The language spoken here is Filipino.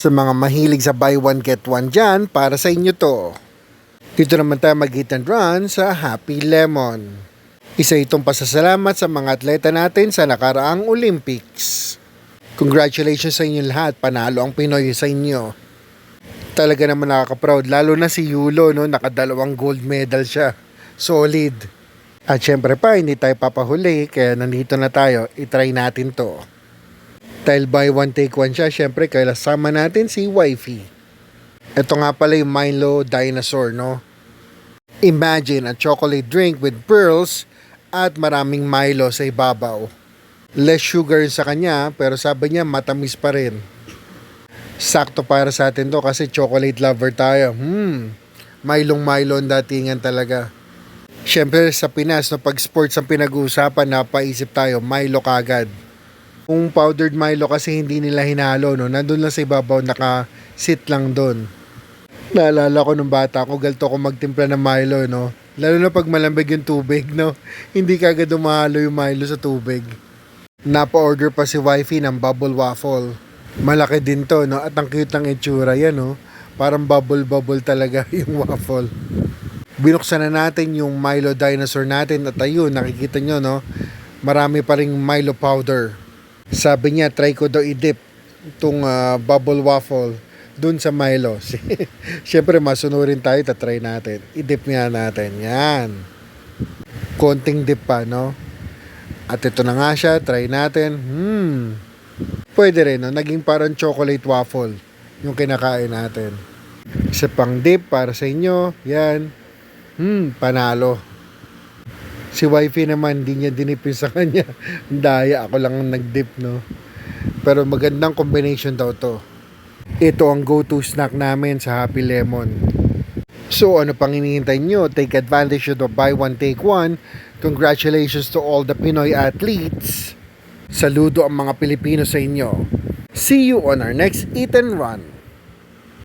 Sa mga mahilig sa buy one get one dyan, para sa inyo to. Dito naman tayo mag-hit and run sa Happy Lemon. Isa itong pasasalamat sa mga atleta natin sa nakaraang Olympics. Congratulations sa inyo lahat, panalo ang Pinoy sa inyo. Talaga naman nakaka-proud, lalo na si Yulo, no? Nakadalawang gold medal siya. Solid. At syempre pa, hindi tayo papahuli, kaya nandito na tayo, itry natin to. Dahil buy one take one siya, syempre kasama natin si Wifey. Ito nga pala yung Milo Dinosaur, no? Imagine a chocolate drink with pearls at maraming Milo sa ibabaw. Less sugar sa kanya, pero sabi niya matamis pa rin. Sakto para sa atin to kasi chocolate lover tayo. Milo ang datingan talaga. Syempre sa Pinas, no, pag sports ang pinag-uusapan, napaisip tayo, Milo kagad. Kung powdered Milo kasi hindi nila hinalo, no? Nandun lang sa ibabaw, naka-sit lang doon. Naalala ko nung bata ko, galto ko magtimpla ng Milo, no? Lalo na pag malambig yung tubig, no? Hindi kagad umahalo yung Milo sa tubig. Napa-order pa si Wifey ng bubble waffle. Malaki din to, no? At ang cute ng itsura yan, no? Parang bubble talaga yung waffle. Binuksan na natin yung Milo Dinosaur natin at ayun, nakikita nyo, no? Marami pa ring Milo powder. Sabi niya, try ko daw i-dip itong bubble waffle dun sa Milo. Siyempre, masunurin tayo, tatry natin. I-dip nga natin. Yan. Konting dip pa, no? At ito na nga siya, try natin. Pwede rin, no? Naging parang chocolate waffle yung kinakain natin. Isa pang dip para sa inyo. Yan. Panalo. Si Wifey naman, hindi niya dinipin sa kanya. Daya, ako lang ang nag-dip, no? Pero magandang combination daw to. Ito ang go-to snack namin sa Happy Lemon. So, ano pang hinihintay nyo? Take advantage of the buy one, take one. Congratulations to all the Pinoy athletes. Saludo ang mga Pilipino sa inyo. See you on our next Eat and Run.